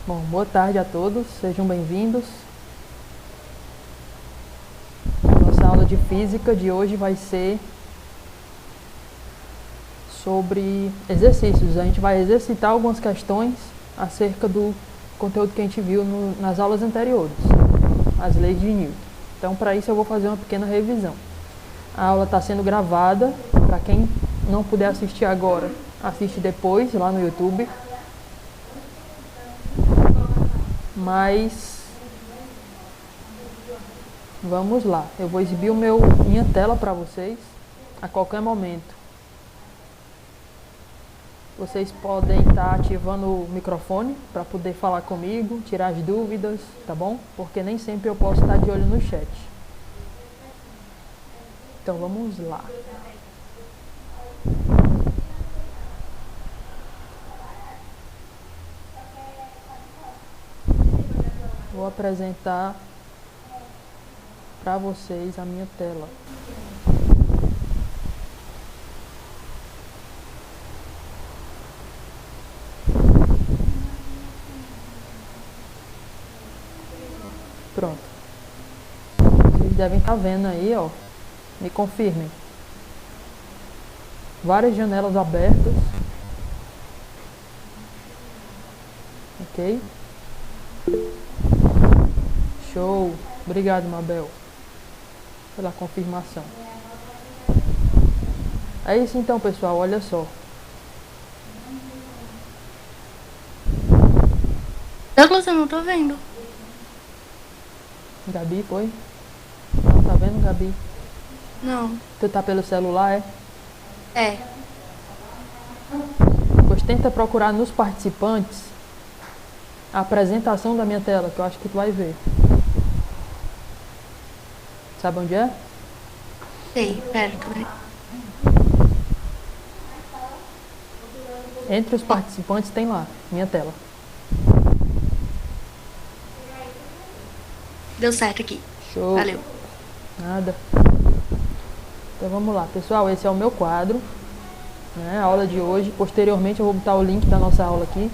Bom, boa tarde a todos, sejam bem-vindos. Nossa aula de física de hoje vai ser sobre exercícios. A gente vai exercitar algumas questões acerca do conteúdo que a gente viu nas aulas anteriores, as leis de Newton. Então, para isso eu vou fazer uma pequena revisão. A aula está sendo gravada, para quem não puder assistir agora, assiste depois lá no YouTube. Mas vamos lá, eu vou exibir minha tela para vocês a qualquer momento. Vocês podem estar ativando o microfone para poder falar comigo, tirar as dúvidas, tá bom? Porque nem sempre eu posso estar de olho no chat. Então vamos lá. Vou apresentar para vocês a minha tela. Pronto. Vocês devem estar vendo aí, ó. Me confirmem. Várias janelas abertas. Ok? Show! Obrigado, Mabel, pela confirmação. É isso então, pessoal, olha só. Douglas, eu não tô vendo. Gabi, foi? Não tá vendo, Gabi? Não. Tu tá pelo celular, é? É. Pois tenta procurar nos participantes a apresentação da minha tela, que eu acho que tu vai ver. Sabe onde é? Sei, pera, tô vendo. Entre os participantes tem lá, minha tela. Deu certo aqui. Show. Valeu. Nada. Então vamos lá, pessoal, esse é o meu quadro, né, a aula de hoje. Posteriormente eu vou botar o link da nossa aula aqui.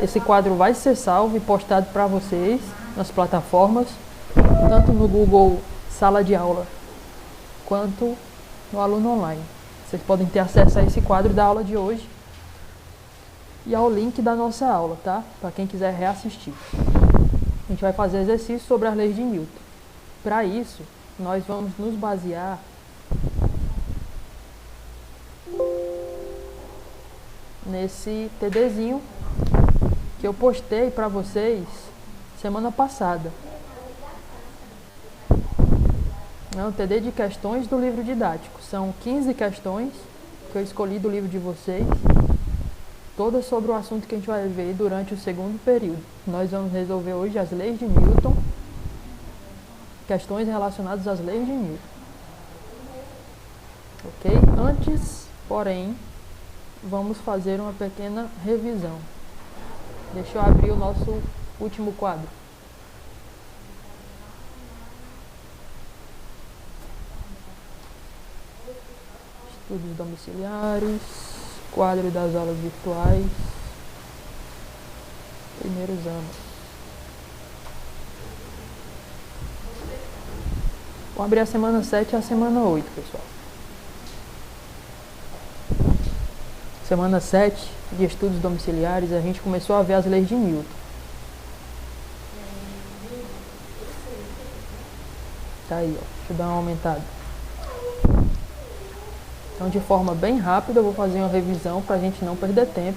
Esse quadro vai ser salvo e postado para vocês nas plataformas, tanto no Google Sala de Aula, quanto no Aluno Online. Vocês podem ter acesso a esse quadro da aula de hoje e ao link da nossa aula, tá? Para quem quiser reassistir. A gente vai fazer exercícios sobre as leis de Newton. Para isso, nós vamos nos basear nesse TDzinho que eu postei para vocês semana passada. É um TD de questões do livro didático. São 15 questões que eu escolhi do livro de vocês, todas sobre o assunto que a gente vai ver durante o segundo período. Nós vamos resolver hoje as leis de Newton, questões relacionadas às leis de Newton. Ok? Antes, porém, vamos fazer uma pequena revisão. Deixa eu abrir o nosso último quadro. Estudos domiciliares, quadro das aulas virtuais, primeiros anos. Vou abrir a semana 7 e a semana 8, pessoal. Semana 7 de estudos domiciliares, a gente começou a ver as leis de Newton. Tá aí, ó. Deixa eu dar uma aumentada. Então, de forma bem rápida, eu vou fazer uma revisão para a gente não perder tempo.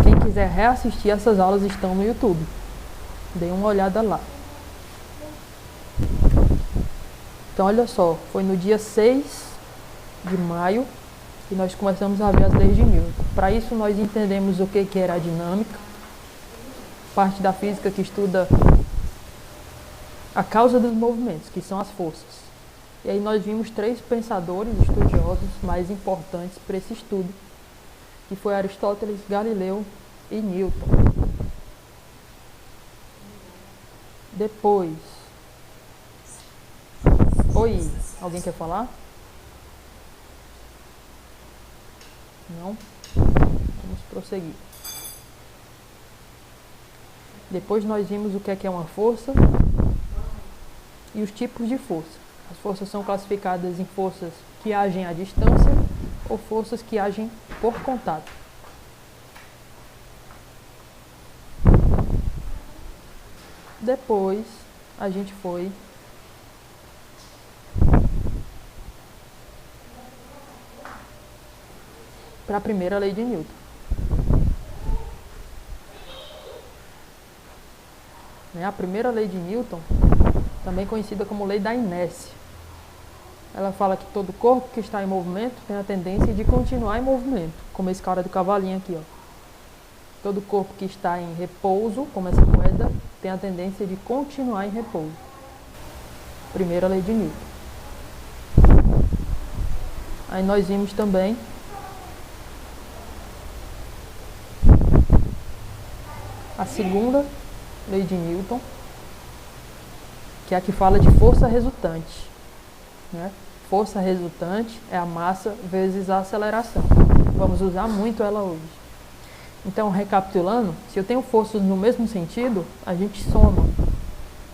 Quem quiser reassistir, essas aulas estão no YouTube. Dê uma olhada lá. Então, olha só, foi no dia 6 de maio que nós começamos a ver as leis de Newton. Para isso, nós entendemos o que era a dinâmica, parte da física que estuda a causa dos movimentos, que são as forças. E aí nós vimos 3 pensadores estudiosos mais importantes para esse estudo, que foi Aristóteles, Galileu e Newton. Depois... Oi, alguém quer falar? Não? Vamos prosseguir. Depois nós vimos o que é uma força e os tipos de força. As forças são classificadas em forças que agem à distância ou forças que agem por contato. Depois a gente foi para a primeira lei de Newton. A primeira lei de Newton, também conhecida como lei da inércia. Ela fala que todo corpo que está em movimento tem a tendência de continuar em movimento, como esse cara do cavalinho aqui, ó. Todo corpo que está em repouso, como essa moeda, tem a tendência de continuar em repouso. Primeira lei de Newton. Aí nós vimos também a segunda lei de Newton, que é a que fala de força resultante. Força resultante é a massa vezes a aceleração. Vamos usar muito ela hoje. Então, recapitulando, se eu tenho forças no mesmo sentido, a gente soma.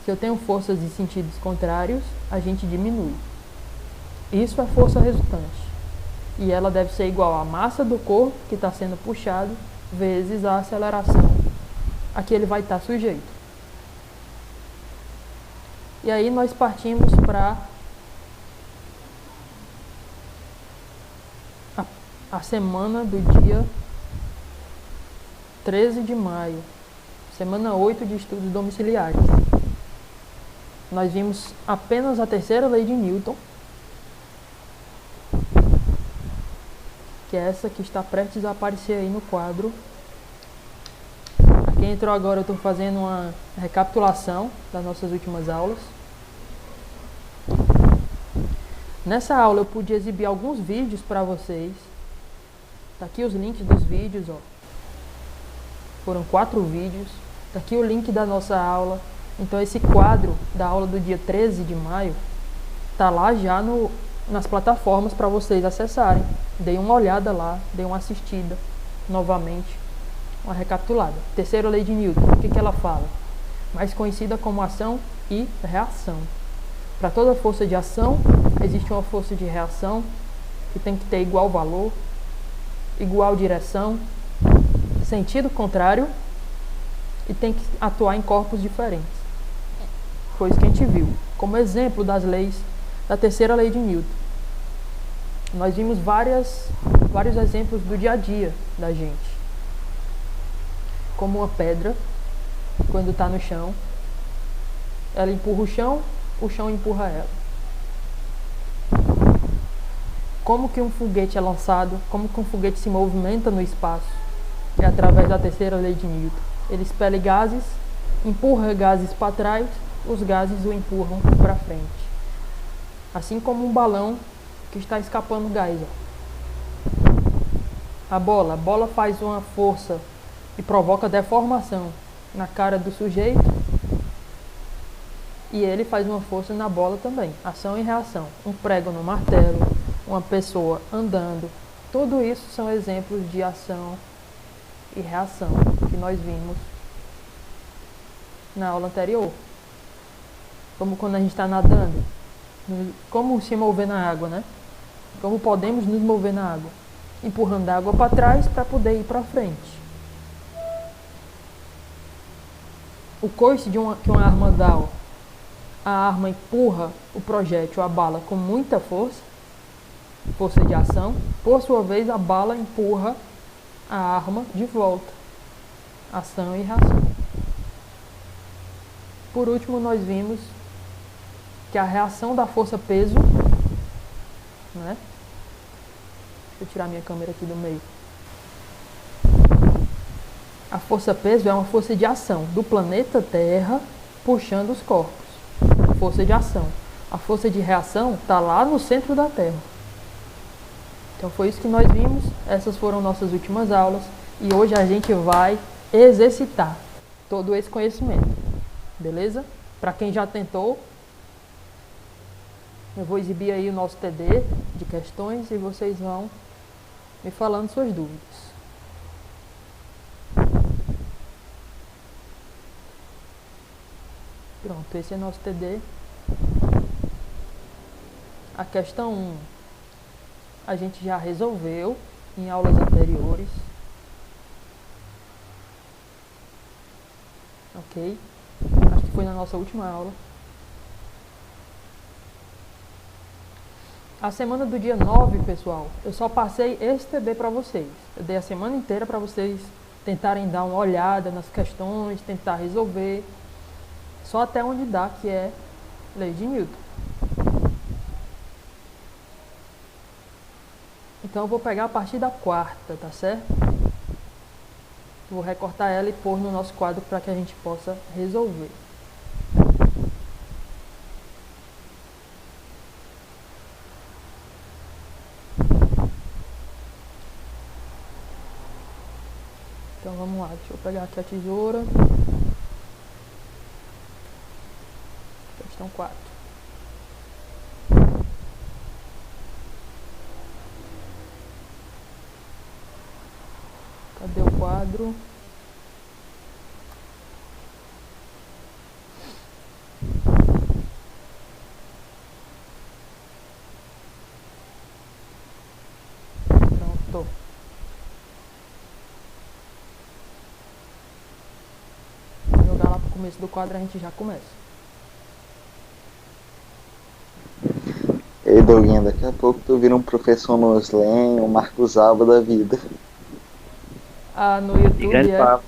Se eu tenho forças em sentidos contrários, a gente diminui. Isso é força resultante. E ela deve ser igual à massa do corpo que está sendo puxado vezes a aceleração a que ele vai estar sujeito. E aí nós partimos para a semana do dia 13 de maio, semana 8 de estudos domiciliares. Nós vimos apenas a terceira lei de Newton, que é essa que está prestes a aparecer aí no quadro. Para quem entrou agora, eu estou fazendo uma recapitulação das nossas últimas aulas. Nessa aula eu pude exibir alguns vídeos para vocês. Tá aqui os links dos vídeos, ó. Foram 4 vídeos. Tá aqui o link da nossa aula. Então esse quadro da aula do dia 13 de maio tá lá já nas plataformas para vocês acessarem. Dei uma olhada lá, dei uma assistida novamente, uma recapitulada. Terceira lei de Newton, o que ela fala? Mais conhecida como ação e reação. Para toda força de ação, existe uma força de reação que tem que ter igual valor, igual direção, sentido contrário e tem que atuar em corpos diferentes. Foi isso que a gente viu. Como exemplo das leis da terceira lei de Newton, nós vimos vários exemplos do dia a dia da gente. Como uma pedra, quando está no chão, ela empurra o chão empurra ela. Como que um foguete é lançado, como que um foguete se movimenta no espaço? É através da terceira lei de Newton. Ele expele gases, empurra gases para trás, os gases o empurram para frente. Assim como um balão que está escapando gás. A bola faz uma força e provoca deformação na cara do sujeito e ele faz uma força na bola também. Ação e reação. Um prego no martelo, uma pessoa andando. Tudo isso são exemplos de ação e reação que nós vimos na aula anterior. Como quando a gente está nadando, como se mover na água, né? Como podemos nos mover na água? Empurrando a água para trás para poder ir para frente. O coice que uma arma dá, a arma empurra o projétil, a bala, com muita força de ação. Por sua vez, a bala empurra a arma de volta. Ação e reação. Por último, nós vimos que a reação da força-peso, né? Deixa eu tirar minha câmera aqui do meio. A força-peso é uma força de ação do planeta Terra puxando os corpos. Força de ação. A força de reação está lá no centro da Terra. Então foi isso que nós vimos. Essas foram nossas últimas aulas. E hoje a gente vai exercitar todo esse conhecimento. Beleza? Para quem já tentou, eu vou exibir aí o nosso TD de questões e vocês vão me falando suas dúvidas. Pronto, esse é nosso TD. A questão 1 a gente já resolveu em aulas anteriores. Ok? Acho que foi na nossa última aula. A semana do dia 9, pessoal, eu só passei esse TD para vocês. Eu dei a semana inteira para vocês tentarem dar uma olhada nas questões, tentar resolver. Só até onde dá, que é lei de Newton. Então eu vou pegar a partir da quarta, tá certo? Vou recortar ela e pôr no nosso quadro para que a gente possa resolver. Então vamos lá, deixa eu pegar aqui a tesoura. Questão 4. Cadê o quadro? Pronto. Vou jogar lá pro começo do quadro, a gente já começa. Ei, Doguinha, daqui a pouco tu vira um professor Noslen, um Marcos Alba da vida. Ah, no YouTube Grande é. papo.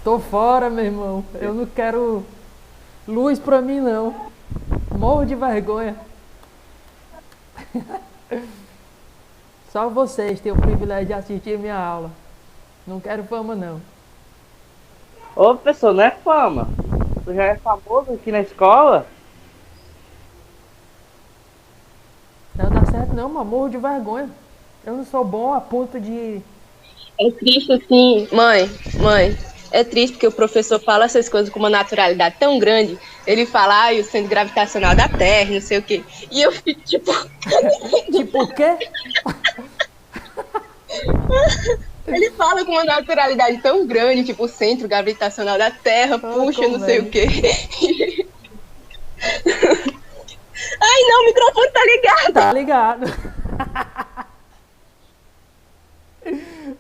Tô fora, meu irmão. Eu não quero luz pra mim, não. Morro de vergonha. Só vocês têm o privilégio de assistir minha aula. Não quero fama, não. Ô, professor, não é fama. Tu já é famoso aqui na escola? Não dá certo, não, mas morro de vergonha. Eu não sou bom a ponto de... É triste assim, mãe, é triste porque o professor fala essas coisas com uma naturalidade tão grande. Ele fala, o centro gravitacional da Terra, não sei o quê. E eu fico tipo. Tipo o quê? Ele fala com uma naturalidade tão grande, tipo o centro gravitacional da Terra, puxa, não sei o quê. Ai, não, o microfone tá ligado. Tá ligado.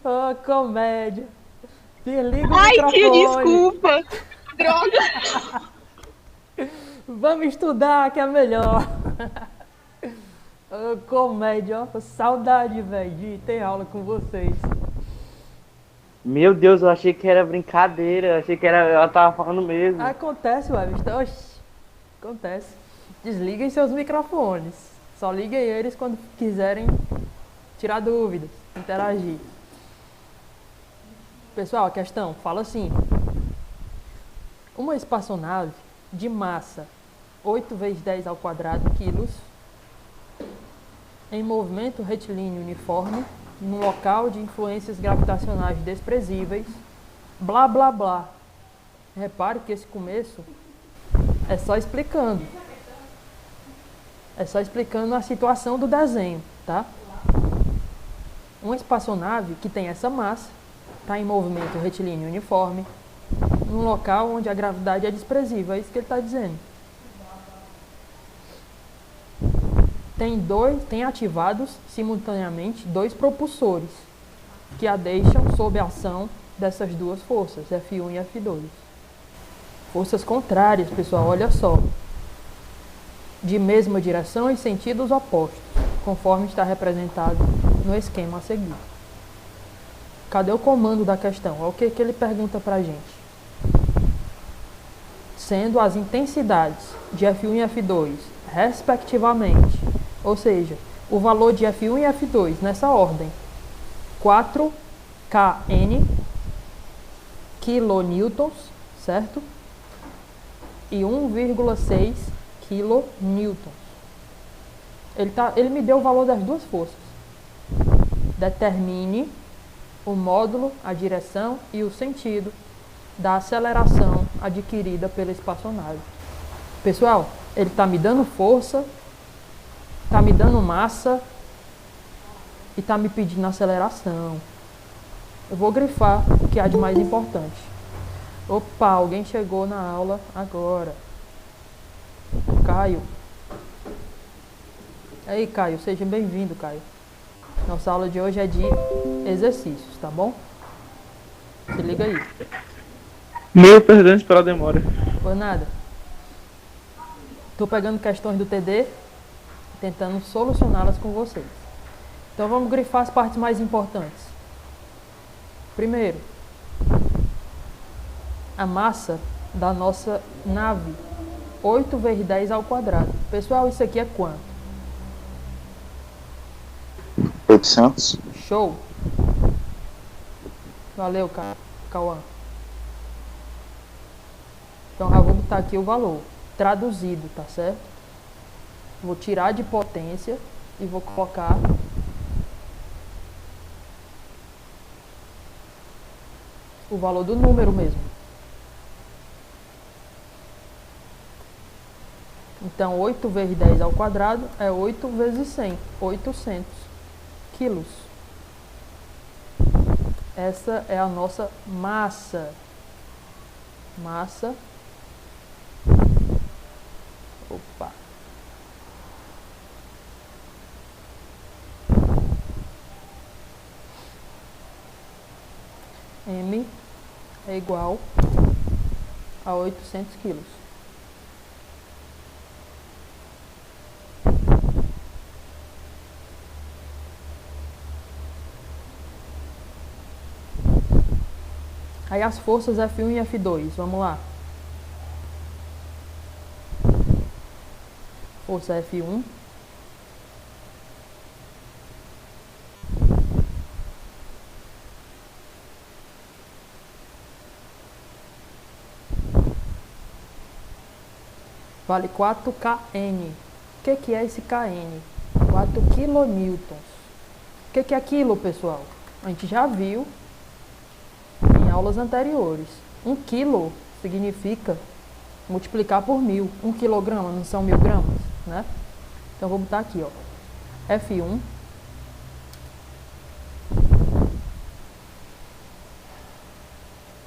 Oh, comédia. Desliga o Ai, microfone. tio, desculpa. Droga. Vamos estudar que é melhor. Oh, comédia, ó. Saudade, velho, de ter aula com vocês. Meu Deus, eu achei que era brincadeira. Eu achei que ela tava falando mesmo. Acontece, ué, oxi. Acontece. Desliguem seus microfones. Só liguem eles quando quiserem tirar dúvidas, interagir. Pessoal, a questão fala assim: uma espaçonave de massa 8 vezes 10 ao quadrado quilos, em movimento retilíneo uniforme, num local de influências gravitacionais desprezíveis, blá blá blá. Repare que esse começo é só explicando. É só explicando a situação do desenho, tá? Uma espaçonave que tem essa massa está em movimento retilíneo uniforme, num local onde a gravidade é desprezível, é isso que ele está dizendo. Tem ativados simultaneamente dois propulsores, que a deixam sob a ação dessas duas forças, F1 e F2. Forças contrárias, pessoal, olha só. De mesma direção e sentidos opostos, conforme está representado no esquema a seguir. Cadê o comando da questão? É o que ele pergunta para a gente. Sendo as intensidades de F1 e F2, respectivamente, ou seja, o valor de F1 e F2 nessa ordem, 4 kN, kilonewtons, certo? E 1,6 kilonewtons. Ele me deu o valor das duas forças. Determine o módulo, a direção e o sentido da aceleração adquirida pela espaçonave. Pessoal, ele está me dando força, está me dando massa e está me pedindo aceleração. Eu vou grifar o que há de mais importante. Opa, alguém chegou na aula agora. Caio. Aí, Caio, seja bem-vindo, Caio. Nossa aula de hoje é de exercícios, tá bom? Se liga aí. Meu perdão pela demora. Por nada. Tô pegando questões do TD, tentando solucioná-las com vocês. Então vamos grifar as partes mais importantes. Primeiro, a massa da nossa nave, 8 vezes 10 ao quadrado. Pessoal, isso aqui é quanto? 800. Show! Valeu, Cauã. Então já vou botar aqui o valor traduzido, tá certo? Vou tirar de potência e vou colocar o valor do número mesmo. Então 8 vezes 10 ao quadrado é 8 vezes 100, 800 quilos. Essa é a nossa massa. Massa. Opa. M é igual a 800 quilos. Aí as forças F1 e F2, vamos lá. Força F1. Vale 4 kN. O que é esse kN? 4 kilonewtons. O que é aquilo, pessoal? A gente já viu em aulas anteriores. 1 quilo significa multiplicar por 1000. 1 quilograma não são 1000 gramas, né? Então vou botar aqui, ó. F1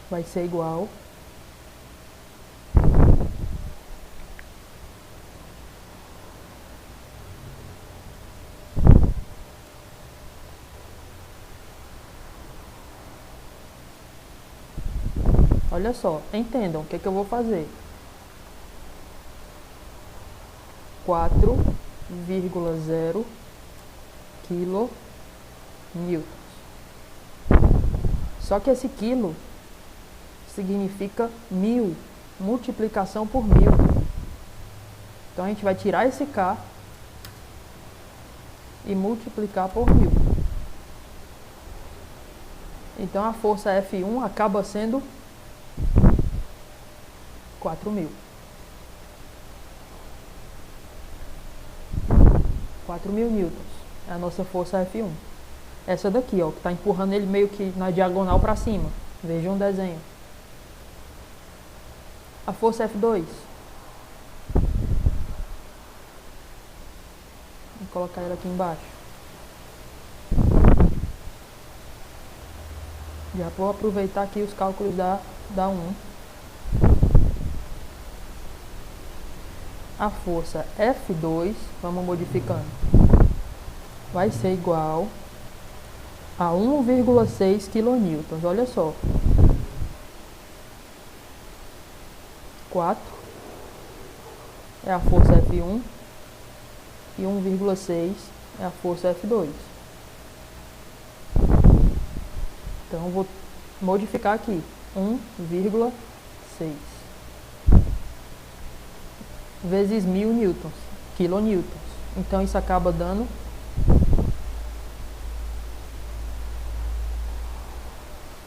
vai ser igual olha só, entendam o que eu vou fazer. 4,0 quilo newtons. Só que esse quilo significa 1000, multiplicação por 1000. Então a gente vai tirar esse K e multiplicar por 1000. Então a força F1 acaba sendo 4.000. 4.000 newtons é a nossa força F1. Essa daqui, ó, que está empurrando ele meio que na diagonal para cima. Veja um desenho. A força F2. Vou colocar ela aqui embaixo. Já vou aproveitar aqui os cálculos da 1. A força F2, vamos modificando, vai ser igual a 1,6 kN. Olha só. 4 é a força F1 e 1,6 é a força F2. Então eu vou modificar aqui 1,6 vezes 1000 newtons, kilonewtons. Então isso acaba dando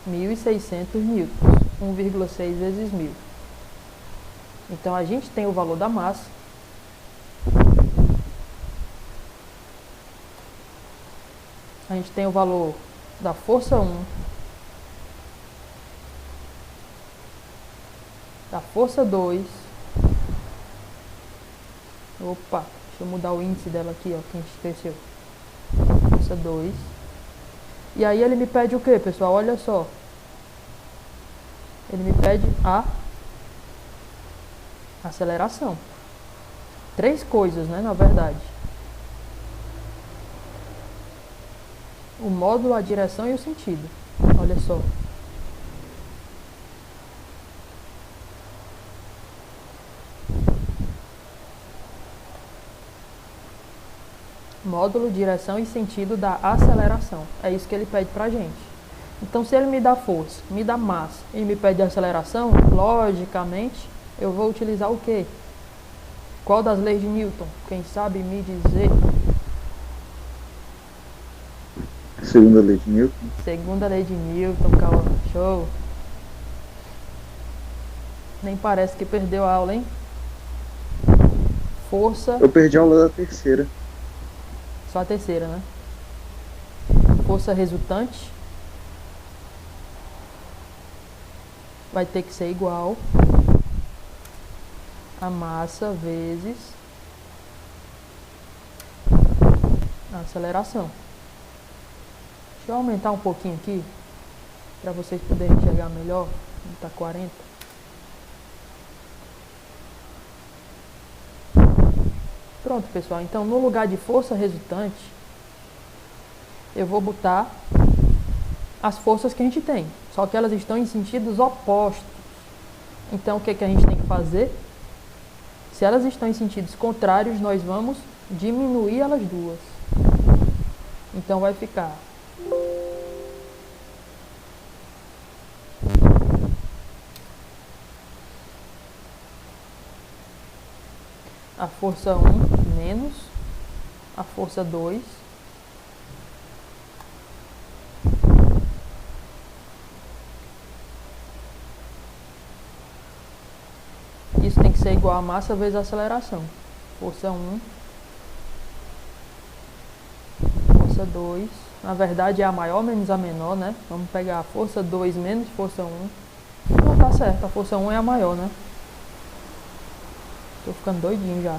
1.600 newtons. 1,6 vezes 1000. Então a gente tem o valor da massa. A gente tem o valor da força 1, da força 2. Opa, deixa eu mudar o índice dela aqui, ó, que a gente esqueceu. Força 2. E aí ele me pede o que, pessoal? Olha só. Ele me pede a aceleração. Três coisas, né, na verdade. O módulo, a direção e o sentido. Olha só. Módulo, direção e sentido da aceleração. É isso que ele pede pra gente. Então, se ele me dá força, me dá massa e me pede aceleração, logicamente, eu vou utilizar o quê? Qual das leis de Newton? Quem sabe me dizer? Segunda lei de Newton. Segunda lei de Newton, calma. Show. Nem parece que perdeu a aula, hein? Força. Eu perdi a aula da terceira. Só a terceira, né? Força resultante vai ter que ser igual a massa vezes a aceleração. Deixa eu aumentar um pouquinho aqui para vocês poderem enxergar melhor. Tá 40. Pronto, pessoal. Então, no lugar de força resultante, eu vou botar as forças que a gente tem. Só que elas estão em sentidos opostos. Então, o que a gente tem que fazer? Se elas estão em sentidos contrários, nós vamos diminuir elas duas. Então, vai ficar a força 1 menos a força 2 isso tem que ser igual a massa vezes a aceleração. Força 1, força 2, na verdade é a maior menos a menor, né? Vamos pegar a força 2 menos força 1. Não, tá certo, a força 1 é a maior, né? Tô ficando doidinho já.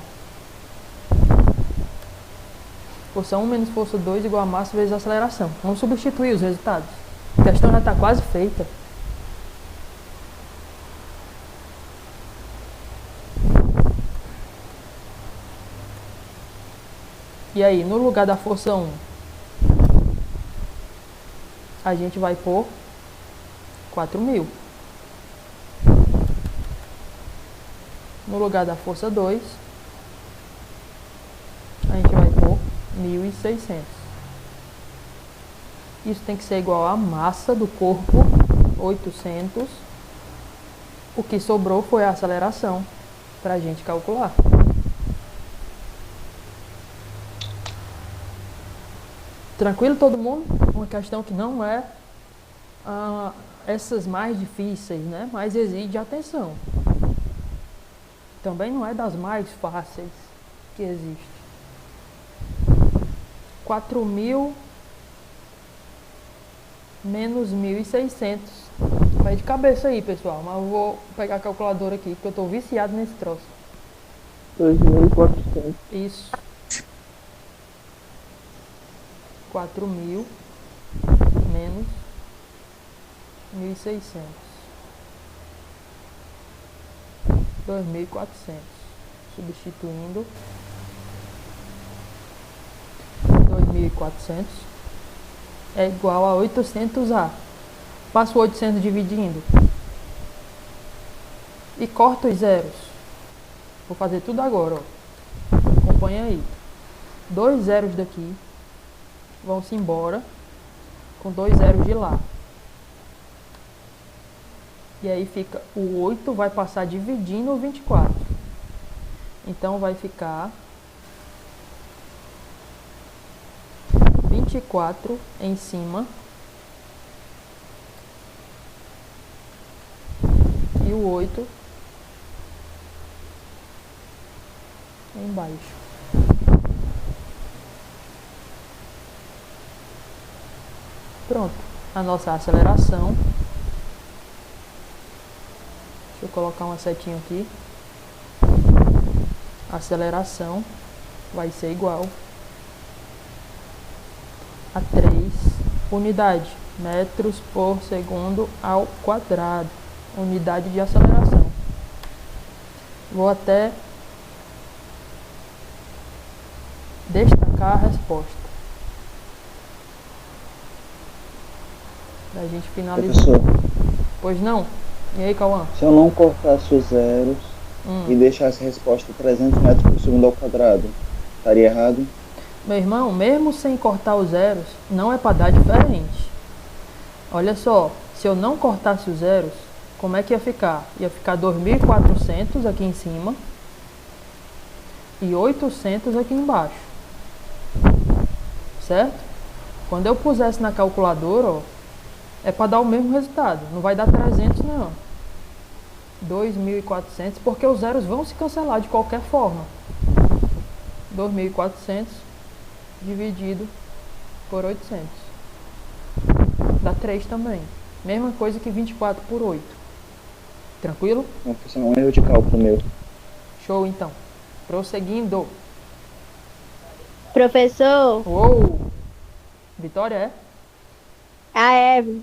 Força 1 menos força 2 igual a massa vezes a aceleração. Vamos substituir os resultados. A questão já está quase feita. E aí, no lugar da força 1, a gente vai pôr 4.000. No lugar da força 2, a gente vai pôr 1.600. Isso tem que ser igual à massa do corpo, 800. O que sobrou foi a aceleração, para a gente calcular. Tranquilo todo mundo? Uma questão que não é essas mais difíceis, né? Mas exige atenção. Também não é das mais fáceis que existe. 4.000 menos 1.600. Vai de cabeça aí, pessoal. Mas eu vou pegar a calculadora aqui, porque eu tô viciado nesse troço. 2.400. Isso. 4.000 menos 1.600. 2.400. Substituindo 2.400 é igual a 800A. Passo 800 dividindo e corto os zeros. Vou fazer tudo agora, ó. Acompanha aí. 2 zeros daqui vão-se embora com 2 zeros de lá. E aí fica o 8 vai passar dividindo o 24. Então vai ficar 24 em cima e o 8 embaixo. Pronto, a nossa aceleração. Deixa eu colocar uma setinha aqui. A aceleração vai ser igual a 3 unidades, metros por segundo ao quadrado. Unidade de aceleração. Vou até destacar a resposta. Da gente finalizar. Professor, Pois não? E aí, Cauã? se eu não cortasse os zeros e deixasse a resposta 300 metros por segundo ao quadrado, estaria errado? Meu irmão, mesmo sem cortar os zeros, não é para dar diferente. Olha só, se eu não cortasse os zeros, como é que ia ficar? Ia ficar 2.400 aqui em cima e 800 aqui embaixo. Certo? Quando eu pusesse na calculadora, ó, é para dar o mesmo resultado. Não vai dar 300 não. 2.400, porque os zeros vão se cancelar de qualquer forma. 2.400 dividido por 800. Dá 3 também. Mesma coisa que 24 por 8. Tranquilo? Não, professor, um erro de cálculo meu. Show então. Prosseguindo. Professor, Uou! Vitória é? a Eve,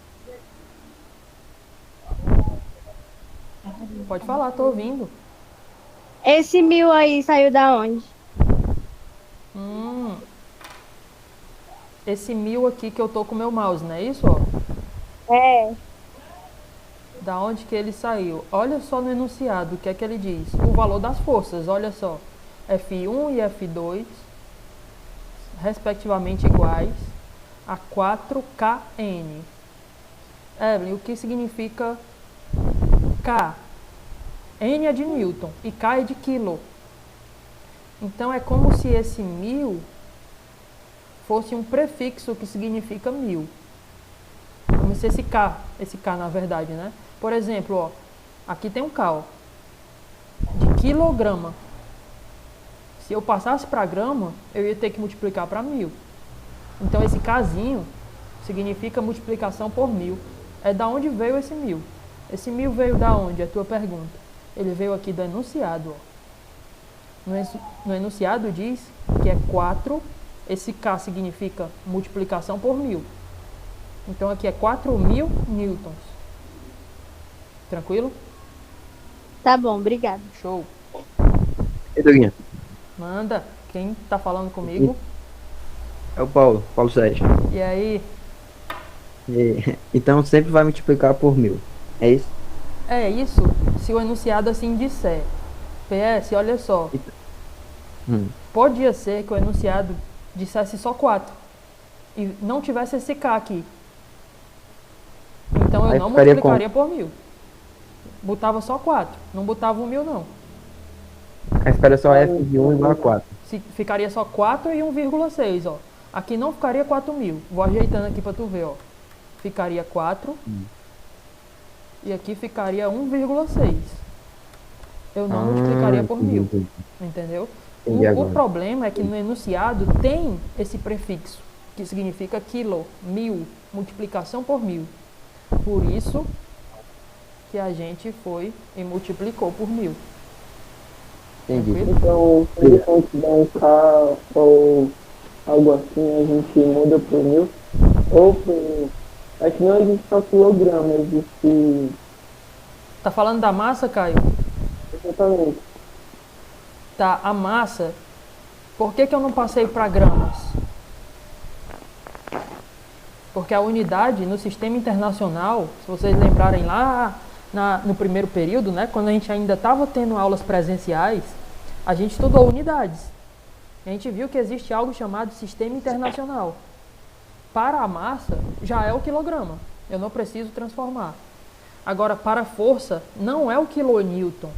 Pode falar, tô ouvindo. esse 1000 aí saiu da onde? Esse 1000 aqui que eu tô com o meu mouse, não é isso? Ó? É, Da onde que ele saiu? Olha só no enunciado o que é que ele diz. O valor das forças, olha só. F1 e F2, respectivamente iguais a 4kN. Evelyn, o que significa K? N é de Newton e K é de quilo. Então é como se esse 1000 fosse um prefixo que significa 1000. Como se esse K na verdade, né? Por exemplo, ó, aqui tem um K, ó, de quilograma. Se eu passasse para grama, eu ia ter que multiplicar para 1000. Então esse Kzinho significa multiplicação por 1000. É da onde veio esse 1000? Esse 1000 veio da onde? É a tua pergunta. Ele veio aqui do enunciado, ó. No enunciado diz que é 4, esse K significa multiplicação por 1000. Então aqui é 4.000 newtons. Tranquilo? tá bom, obrigado. Show. E Doguinha? Manda. Quem tá falando comigo? É o Paulo Sérgio. E aí? Então sempre vai multiplicar por 1000. É isso? É isso, se o enunciado assim disser. PS, olha só. Podia ser que o enunciado dissesse só 4 e não tivesse esse K aqui. Então eu Aí não ficaria multiplicaria por 1000. Botava só 4, não botava o 1000 não. Aí ficaria só F de 1 igual a 4. Ficaria só 4 e 1,6, ó. Aqui não ficaria 4.000. Vou ajeitando aqui pra tu ver, ó. Ficaria 4 e aqui ficaria 1,6. Eu não multiplicaria por 1000. Entendeu? O problema é que no enunciado tem esse prefixo, que significa quilo, 1000, multiplicação por 1000. Por isso que a gente foi e multiplicou por 1000. Entendi. Tranquilo? Então, se ele for dar um K ou algo assim, a gente muda pro 1000 ou pro 1000. Aqui não existe só quilograma, existe. Tá falando da massa, Caio? Exatamente. Tá, a massa. Por que eu não passei para gramas? Porque a unidade no sistema internacional, se vocês lembrarem lá no primeiro período, né, quando a gente ainda estava tendo aulas presenciais, a gente estudou unidades. A gente viu que existe algo chamado sistema internacional. Para a massa, já é o quilograma. Eu não preciso transformar. Agora, para a força, não é o quilonewton.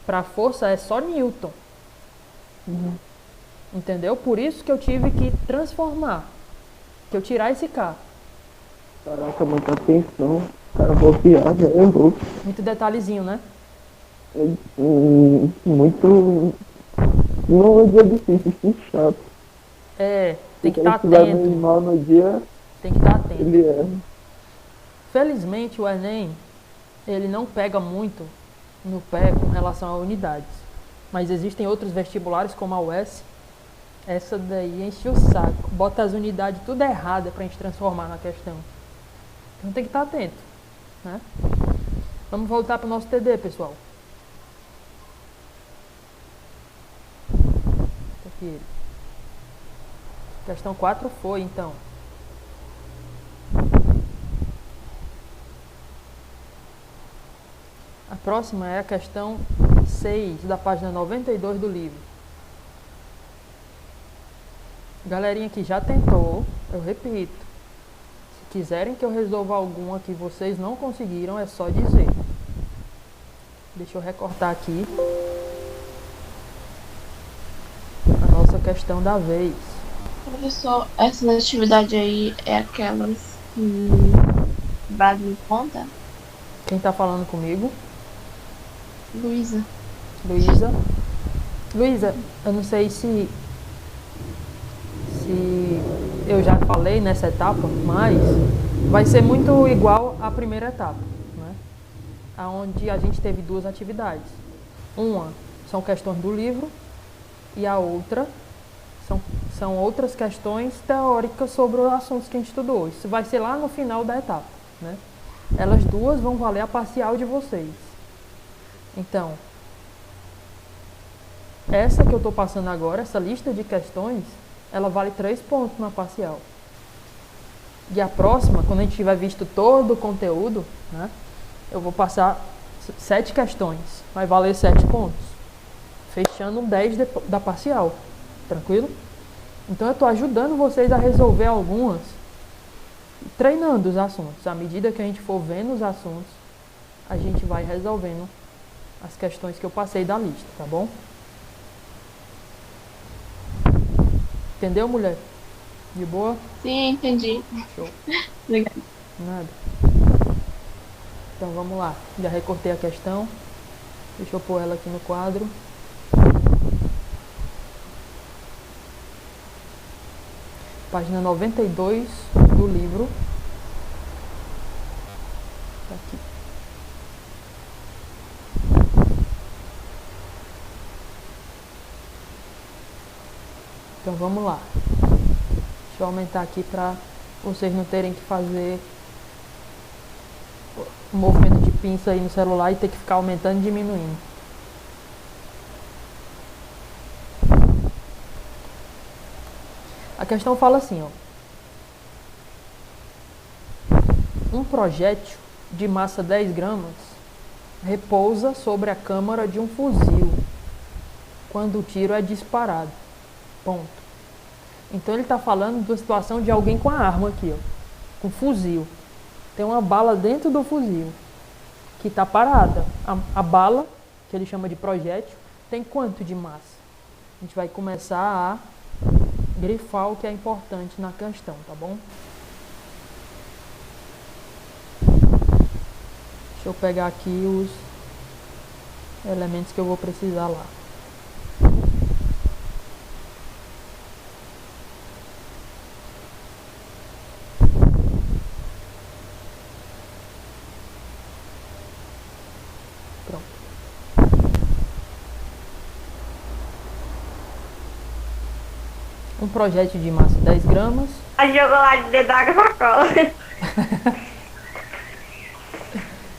Para a força é só newton. Entendeu? Por isso que eu tive que transformar. Que eu tirar esse K. Caraca, muita atenção. Cara, vou piar, já errou. Muito detalhezinho, né? Muito. Não é dia difícil, sim, chato. É, tem que Se estar ele estiver atento. bem mal no dia, Tem que estar atento. ele erra. Felizmente o Enem, ele não pega muito no pé com relação a unidades. Mas existem outros vestibulares como a UES. Essa daí enche o saco. Bota as unidades tudo errada pra gente transformar na questão. Então tem que estar atento, né? Vamos voltar pro nosso TD, pessoal. Tá aqui ele. Questão 4 foi, então. A próxima é a questão 6, da página 92 do livro. Galerinha que já tentou, eu repito. Se quiserem que eu resolva alguma que vocês não conseguiram, é só dizer. Deixa eu recortar aqui a nossa questão da vez. Professor, essa atividade aí é aquelas que vale em conta? Quem tá falando comigo? Luísa. Luísa, eu não sei se eu já falei nessa etapa, mas vai ser muito igual à primeira etapa, né? Onde a gente teve duas atividades. Uma são questões do livro e a outra são outras questões teóricas sobre os assuntos que a gente estudou. Isso vai ser lá no final da etapa, né? Elas duas vão valer a parcial de vocês. Então, essa que eu estou passando agora, essa lista de questões, ela vale 3 pontos na parcial. E a próxima, quando a gente tiver visto todo o conteúdo, né, eu vou passar 7 questões, vai valer 7 pontos, fechando 10 da parcial. Tranquilo? Então eu estou ajudando vocês a resolver algumas, treinando os assuntos. À medida que a gente for vendo os assuntos, a gente vai resolvendo as questões que eu passei da lista, tá bom? Entendeu, mulher? De boa? Sim, entendi. Show. Obrigada. Nada. Então vamos lá. Já recortei a questão. Deixa eu pôr ela aqui no quadro. Página 92 do livro. Tá aqui. Então vamos lá. Deixa eu aumentar aqui para vocês não terem que fazer o movimento de pinça aí no celular e ter que ficar aumentando e diminuindo. A questão fala assim, ó. Um projétil de massa 10 gramas repousa sobre a câmara de um fuzil quando o tiro é disparado. Ponto. Então ele está falando de uma situação de alguém com a arma aqui, ó, com fuzil. Tem uma bala dentro do fuzil que está parada. A bala, que ele chama de projétil, tem quanto de massa? A gente vai começar a grifar o que é importante na questão, tá bom? Deixa eu pegar aqui os elementos que eu vou precisar lá. Um projétil de massa 10 gramas. A chocolate dentro da Coca-Cola.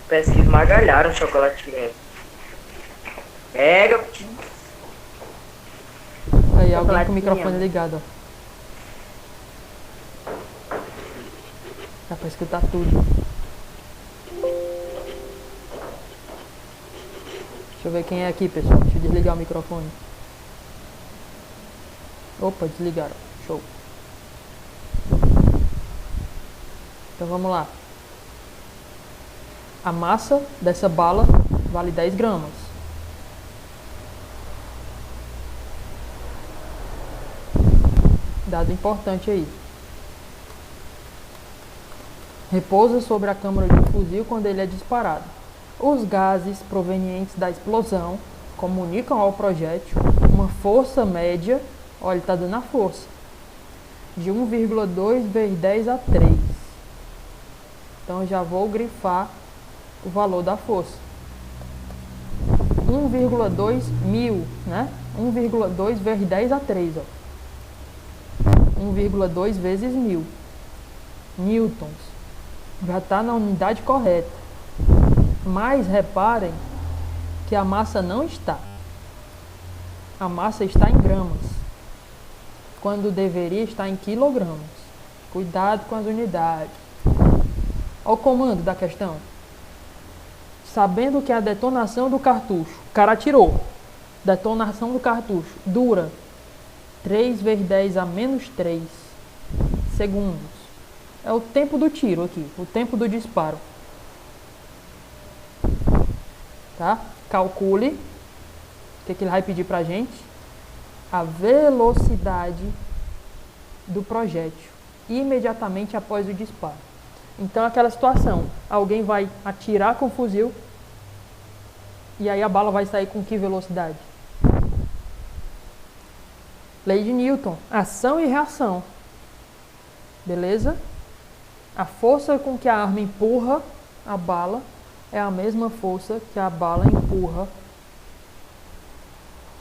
Parece que esmagalharam o chocolate dentro. Pega. Aí, alguém com o microfone ligado, ó. Dá pra escutar tudo. Deixa eu ver quem é aqui, pessoal. Deixa eu desligar o microfone. Opa, desligaram. Show. Então vamos lá. A massa dessa bala vale 10 gramas. Dado importante aí. Repousa sobre a câmara de fuzil quando ele é disparado. Os gases provenientes da explosão comunicam ao projétil uma força média. Olha, ele está dando a força de 1,2 vezes 10 a 3. Então eu já vou grifar o valor da força. 1,2 mil, né? 1,2 vezes 10 a 3, ó. 1,2 vezes 1000 newtons. Já está na unidade correta. Mas reparem que a massa não está. A massa está em gramas. quando deveria estar em quilogramas. Cuidado com as unidades. Olha o comando da questão. Sabendo que a detonação do cartucho, o cara atirou, detonação do cartucho dura 3 vezes 10 a menos 3 segundos. É o tempo do tiro aqui, o tempo do disparo. Tá? Calcule o que ele vai pedir pra gente. A velocidade do projétil imediatamente após o disparo. Então aquela situação, alguém vai atirar com o fuzil e aí a bala vai sair com que velocidade? Lei de Newton, ação e reação. Beleza? A força com que a arma empurra a bala é a mesma força que a bala empurra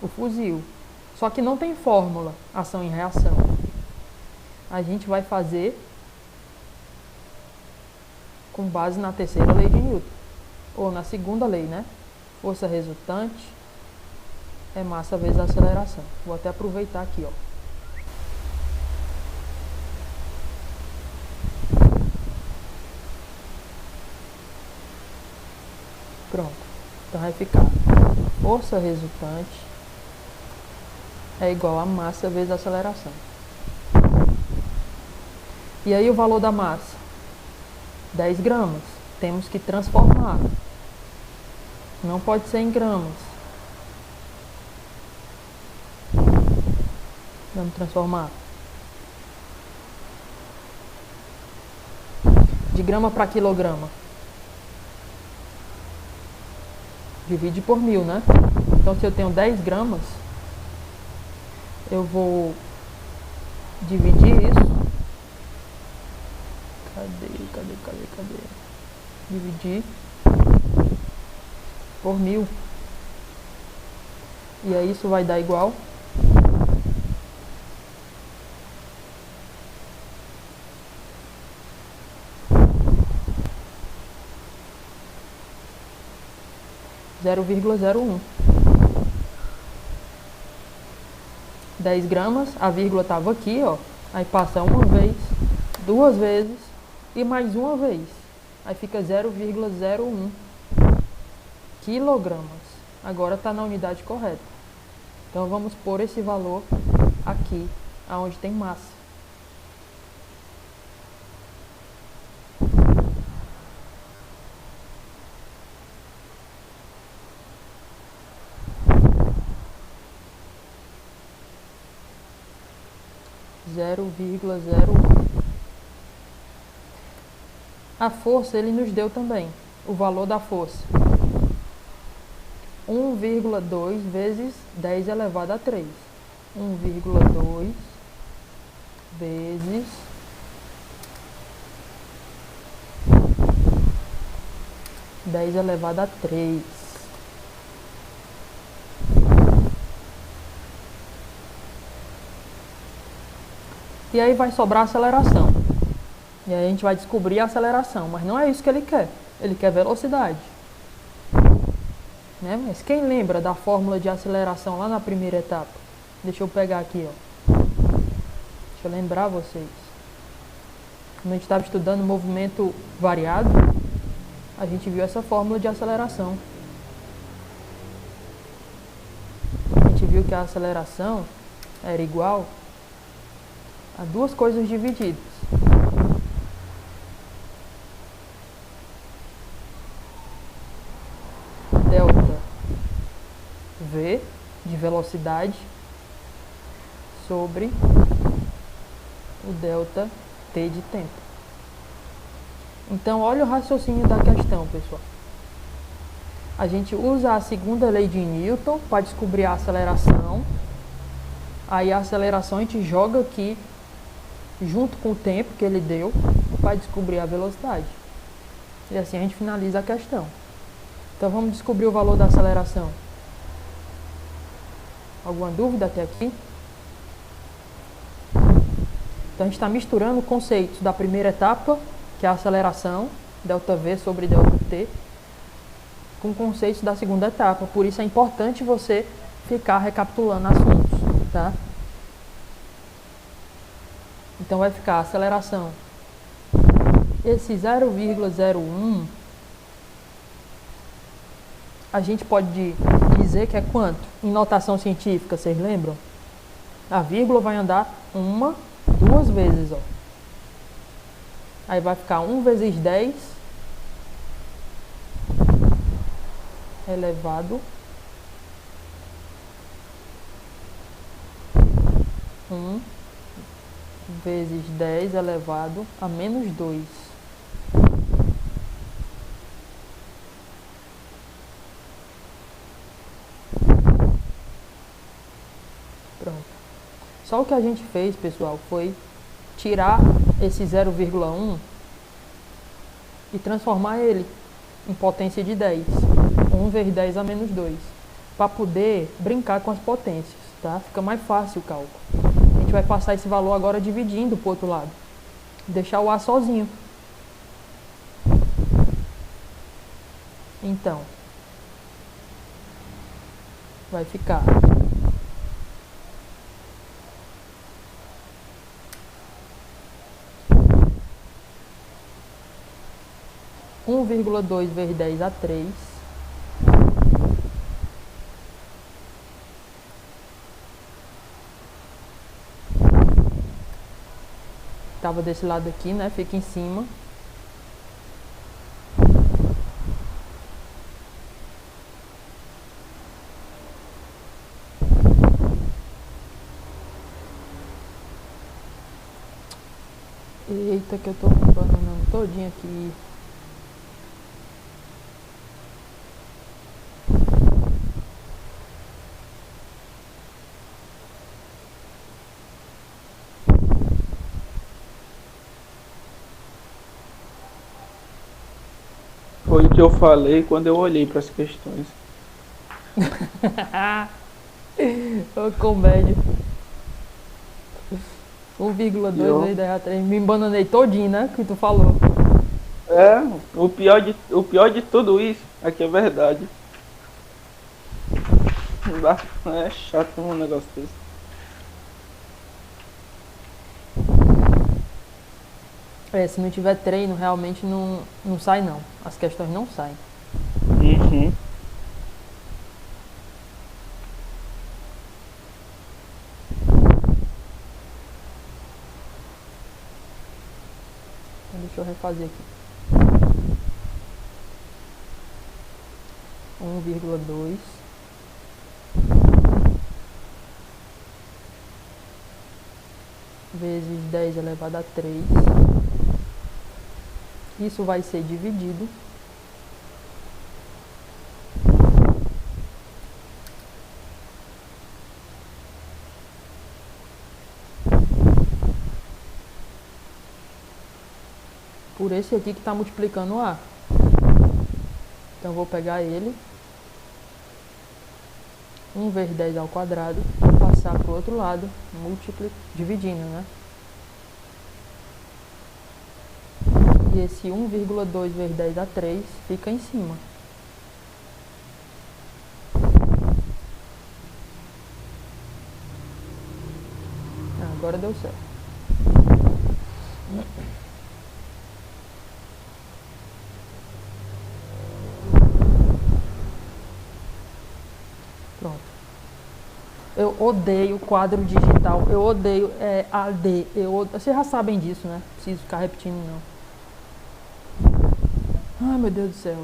o fuzil. Só que não tem fórmula, ação e reação. A gente vai fazer com base na terceira lei de Newton. Ou na segunda lei, né? Força resultante é massa vezes aceleração. Vou até aproveitar aqui, ó. Pronto. Então vai ficar força resultante é igual a massa vezes aceleração. E aí o valor da massa? 10 gramas. Temos que transformar. Não pode ser em gramas. Vamos transformar. De grama para quilograma. Divide por 1000, né? Então se eu tenho 10 gramas, eu vou dividir isso. Cadê? Dividir por 1000. E aí isso vai dar igual zero vírgula 0,01. 10 gramas, a vírgula estava aqui, ó. Aí passa uma vez, duas vezes e mais uma vez. Aí fica 0,01 quilogramas. Agora está na unidade correta. Então vamos pôr esse valor aqui, aonde tem massa. Zero vírgula 0,1. A força ele nos deu também, o valor da força. 1,2 vezes 10 elevado a 3. 1,2 vezes 10 elevado a 3. E aí vai sobrar a aceleração. E aí a gente vai descobrir a aceleração, mas não é isso que ele quer. Ele quer velocidade. Né? Mas quem lembra da fórmula de aceleração lá na primeira etapa? Deixa eu pegar aqui, ó. Deixa eu lembrar vocês. Quando a gente estava estudando movimento variado, a gente viu essa fórmula de aceleração. A gente viu que a aceleração era igual a duas coisas divididas. Delta V de velocidade sobre o delta T de tempo. Então, olha o raciocínio da questão, pessoal. A gente usa a segunda lei de Newton para descobrir a aceleração. Aí a aceleração a gente joga aqui junto com o tempo que ele deu para descobrir a velocidade. E assim a gente finaliza a questão. Então vamos descobrir o valor da aceleração. Alguma dúvida até aqui? Então a gente está misturando conceitos da primeira etapa, que é a aceleração, ΔV sobre ΔT, com conceitos da segunda etapa. Por isso é importante você ficar recapitulando assuntos, tá? Então vai ficar a aceleração. Esse 0,01 a gente pode dizer que é quanto? Em notação científica, vocês lembram? A vírgula vai andar uma, duas vezes, ó. Aí vai ficar 1 vezes 10 elevado 1 vezes 10 elevado a menos 2. Pronto. Só o que a gente fez, pessoal, foi tirar esse 0,1 e transformar ele em potência de 10. 1 vezes 10 a menos 2. Para poder brincar com as potências, tá? Fica mais fácil o cálculo. A gente vai passar esse valor agora dividindo para o outro lado. Deixar o A sozinho. Então, vai ficar 1,2 vezes 10 a 3 estava desse lado aqui, né? Fica em cima. Eita, que eu tô bananando todinho aqui. Foi o que eu falei quando eu olhei para as questões. Ô, comédia. 1,2 vezes 10 a 3. Me embananei todinho, né? Que tu falou. É, o pior de tudo isso aqui é verdade. Não dá, é chato um negócio desse. Se não tiver treino, realmente não sai não. As questões não saem. Uhum. Deixa eu refazer aqui. 1,2 vezes 10 elevado a 3. Isso vai ser dividido por esse aqui que está multiplicando A. Então, eu vou pegar ele, 1 vezes 10 ao quadrado, vou passar para o outro lado, dividindo, né? E esse 1,2 vezes 10 a 3 fica em cima. Agora deu certo. Pronto. Eu odeio quadro digital. Eu odeio AD. Vocês já sabem disso, né? Não preciso ficar repetindo, não. Ai, meu Deus do céu.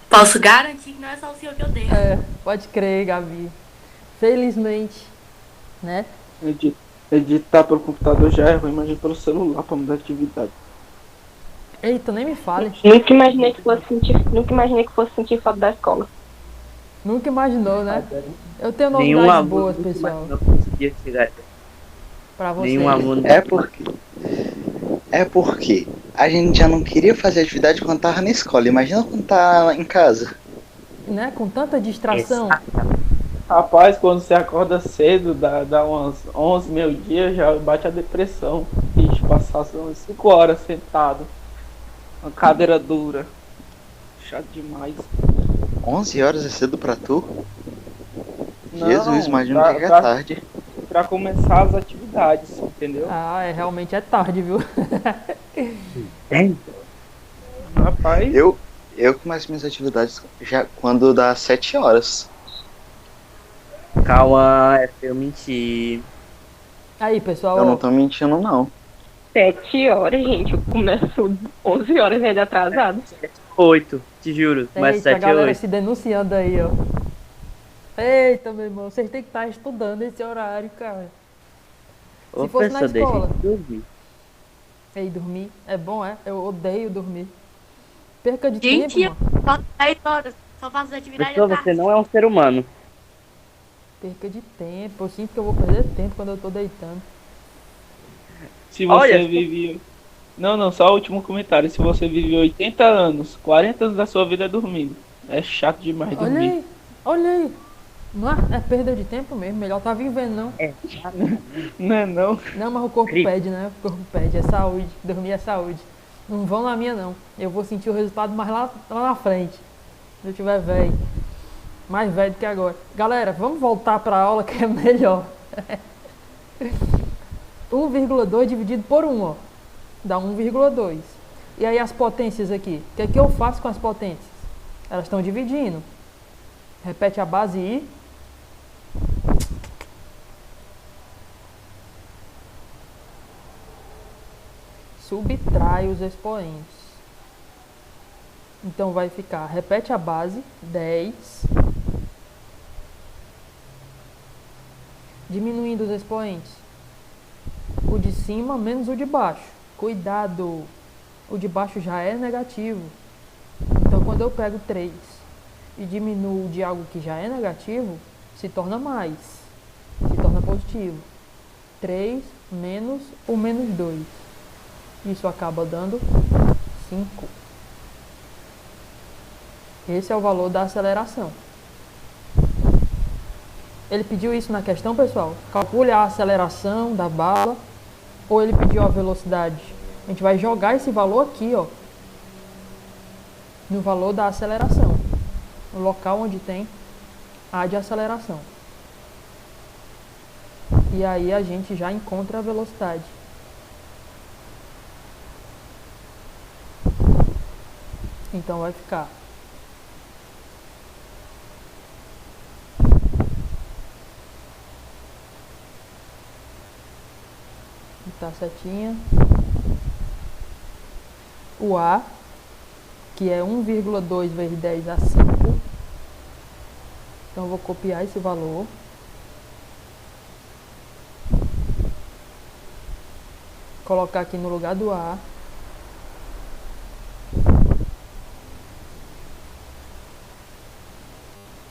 Posso garantir que não é só o senhor que odeia. Pode crer, Gabi. Felizmente, né? Editar pelo computador já é ruim, imagina pelo celular para mudar de atividade. Eita, nem me fale. Nunca imaginei que fosse sentir falta da escola. Nunca imaginou, né? Eu tenho Nenhum novidades aluno boas, pessoal. não conseguia chegar. Pra vocês. Nenhum aluno. É porque a gente já não queria fazer atividade quando tava na escola. Imagina quando tá em casa. Né? Com tanta distração. Rapaz, quando você acorda cedo, dá umas 11, meio-dia, já bate a depressão. Ixi, passar umas 5 horas sentado. Uma cadeira dura. Chato demais. 11 horas é cedo pra tu? Não, Jesus, imagina que é tarde. Pra começar as atividades. atividades, entendeu? Ah, realmente é tarde, viu? Rapaz, Eu começo minhas atividades já quando dá 7 horas. Calma, é pra eu mentir. Aí, pessoal, Eu ó, não tô mentindo, não. 7 horas, gente. Eu começo 11 horas ainda atrasado. 8, te juro. Mas eita, a 7 e galera 8. se denunciando aí, ó. Eita, meu irmão, vocês têm que estar estudando esse horário, cara. Ô, Se fosse na professor, deixa escola. eu dormir. Ei, dormir é bom, é? Eu odeio dormir. Perca de Gente, tempo, mano. falta 10 horas. Só faço atividade à Professor, tarde. você não é um ser humano. Perca de tempo. Eu sinto que eu vou perder tempo quando eu tô deitando. se você Olha, vive... Não, só o último comentário. Se você vive 80 anos, 40 anos da sua vida é dormindo. É chato demais Olha dormir. aí, olha aí. Não é perda de tempo mesmo. Melhor tá vivendo, não. Não é não? Não, mas o corpo Gripe. pede, né? O corpo pede. É saúde. Dormir é saúde. Não vão na minha, não. Eu vou sentir o resultado mais lá na frente. Se eu tiver velho. Mais velho do que agora. Galera, vamos voltar pra aula que é melhor. 1,2 dividido por 1, ó. Dá 1,2. E aí as potências aqui? O que é que eu faço com as potências? Elas estão dividindo. Repete a base I. Subtrai os expoentes. Então vai ficar, repete a base, 10. Diminuindo os expoentes. O de cima menos o de baixo. Cuidado! O de baixo já é negativo. Então quando eu pego 3 e diminuo de algo que já é negativo, se torna mais. Se torna positivo. 3 menos o menos 2. Isso acaba dando 5. Esse é o valor da aceleração. Ele pediu isso na questão, pessoal? Calcule a aceleração da bala. Ou ele pediu a velocidade? A gente vai jogar esse valor aqui, ó. No valor da aceleração. No local onde tem a de aceleração. E aí a gente já encontra a velocidade. Então vai ficar tá setinha. O A, que é 1,2 vezes 10 a 5. Então eu vou copiar esse valor. Colocar aqui no lugar do A.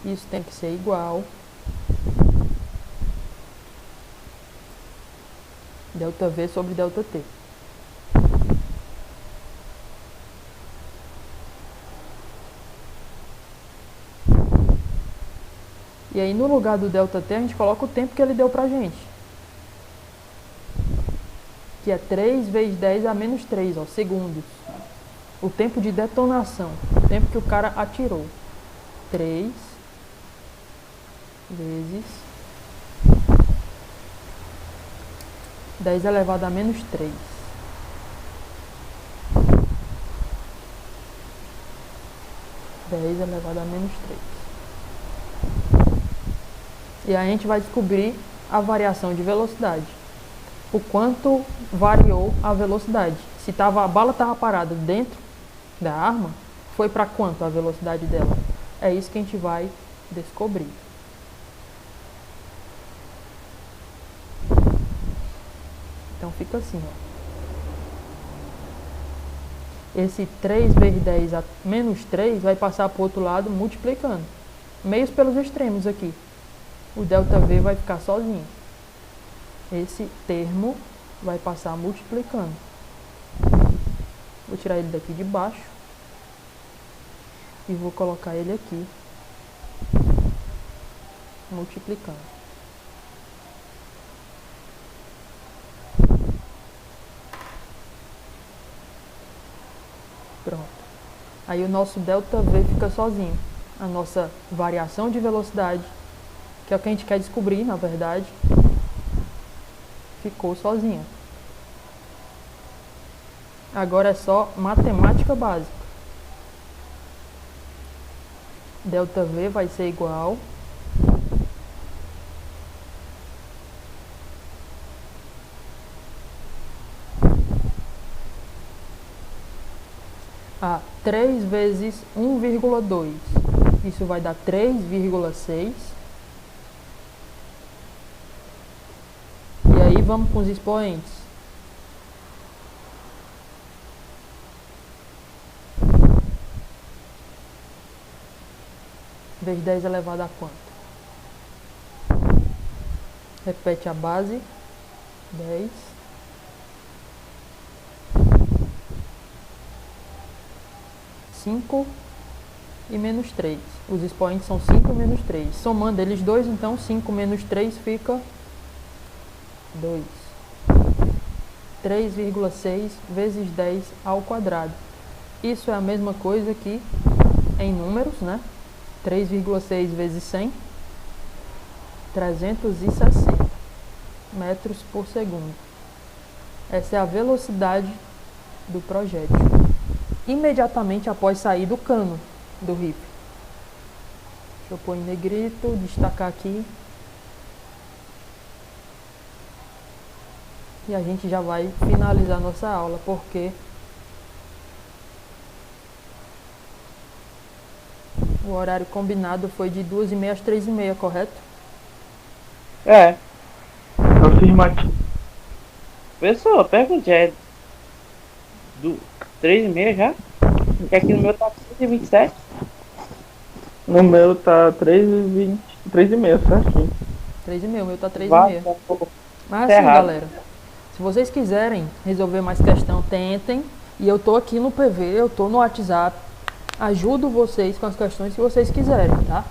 Isso tem que ser igual. Delta V sobre delta T. E aí no lugar do delta T a gente coloca o tempo que ele deu pra gente. Que é 3 vezes 10 a menos 3, ó, segundos. O tempo de detonação. O tempo que o cara atirou. 3 vezes 10 elevado a menos 3. Elevado a menos 3. E aí a gente vai descobrir a variação de velocidade. O quanto variou a velocidade. Se a bala estava parada dentro da arma, foi para quanto a velocidade dela? É isso que a gente vai descobrir. Então fica assim, ó. Esse 3 vezes 10 a menos 3 vai passar para o outro lado multiplicando. Meios pelos extremos aqui. O delta V vai ficar sozinho. Esse termo vai passar multiplicando. Vou tirar ele daqui de baixo. E vou colocar ele aqui. Multiplicando. Pronto. Aí o nosso delta V fica sozinho. A nossa variação de velocidade, que é o que a gente quer descobrir, na verdade, ficou sozinha. Agora é só matemática básica. Delta V vai ser igual a 3 vezes 1,2. Isso vai dar 3,6. E aí vamos com os expoentes. Vezes 10 elevado a quanto? Repete a base. 10. E menos 3. Os expoentes são 5 e menos 3. Somando eles dois, então 5 menos 3 fica 2. 3,6 vezes 10 ao quadrado. Isso é a mesma coisa que em números, né? 3,6 vezes 100, 360 metros por segundo. Essa é a velocidade do projétil. Imediatamente após sair do cano do rifle. Deixa eu pôr em negrito, destacar aqui. E a gente já vai finalizar nossa aula, porque o horário combinado foi de 2h30 às 3h30, correto? É. Afirmativo. Pessoal, pergunta, é do 3h30 já? Porque aqui no meu tá 5h27. No meu tá 3h20, 3h30, certinho. 3h30, o meu tá 3h30. Vai, Mas assim, galera, se vocês quiserem resolver mais questão, tentem. E eu tô aqui no PV, eu tô no WhatsApp. Ajudo vocês com as questões que vocês quiserem, tá?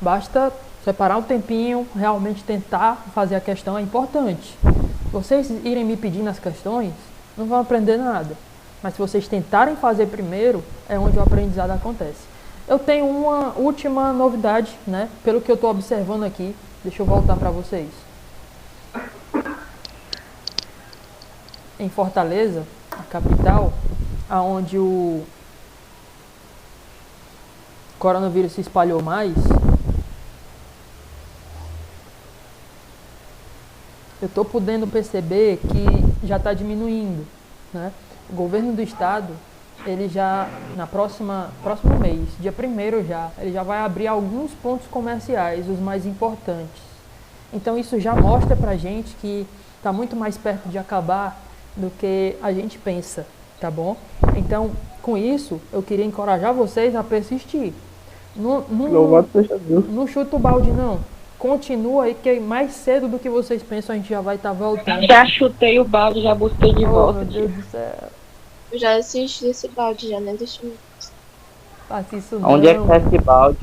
Basta separar um tempinho, realmente tentar fazer a questão, é importante. Se vocês irem me pedindo as questões, não vão aprender nada. Mas se vocês tentarem fazer primeiro, é onde o aprendizado acontece. Eu tenho uma última novidade, né? Pelo que eu estou observando aqui. Deixa eu voltar para vocês. Em Fortaleza, a capital, aonde o coronavírus se espalhou mais, eu estou podendo perceber que já está diminuindo, né? O governo do estado, ele já, próximo mês, dia 1º já, ele já vai abrir alguns pontos comerciais, os mais importantes. Então isso já mostra pra gente que está muito mais perto de acabar do que a gente pensa, tá bom? Então, com isso, eu queria encorajar vocês a persistir. Não chuta o balde, não. Continua aí, que mais cedo do que vocês pensam a gente já vai estar voltando. Já chutei o balde, já busquei de volta. Meu Deus do céu. Eu já assisti esse balde, já nem deixa eu... Faça isso não. Onde é que tá esse balde?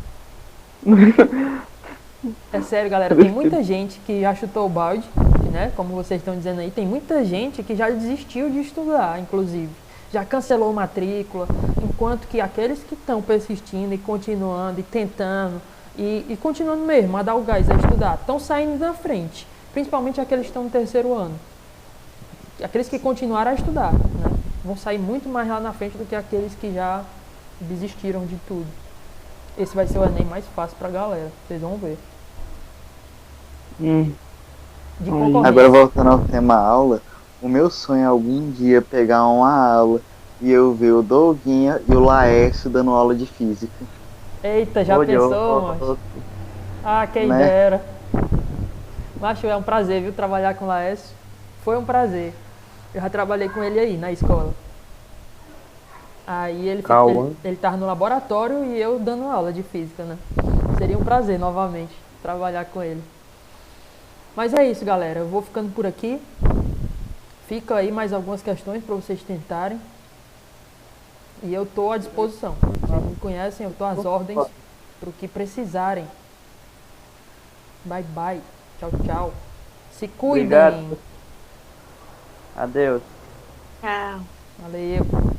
É sério, galera, tem muita gente que já chutou o balde, né? Como vocês estão dizendo aí, tem muita gente que já desistiu de estudar, inclusive. Já cancelou matrícula, enquanto que aqueles que estão persistindo e continuando e tentando e continuando mesmo a dar o gás a estudar, estão saindo na frente, principalmente aqueles que estão no 3º ano. Aqueles que continuaram a estudar, né? Vão sair muito mais lá na frente do que aqueles que já desistiram de tudo. Esse vai ser o Enem mais fácil pra galera, vocês vão ver. De concorrência. Agora voltando ao tema aula, o meu sonho é algum dia pegar uma aula e eu ver o Douguinha e o Laércio dando aula de física. Eita, já pensou, macho? Ah, quem Né? dera. Macho, é um prazer, viu, trabalhar com o Laércio. Foi um prazer. Eu já trabalhei com ele aí, na escola. Aí ele tava no laboratório e eu dando aula de física, né? Seria um prazer, novamente, trabalhar com ele. Mas é isso, galera. Eu vou ficando por aqui. Fica aí mais algumas questões para vocês tentarem. E eu tô à disposição. Vocês me conhecem, eu tô às ordens para o que precisarem. Bye, bye. Tchau, tchau. Se cuidem. Obrigado. Adeus. Tchau. Valeu.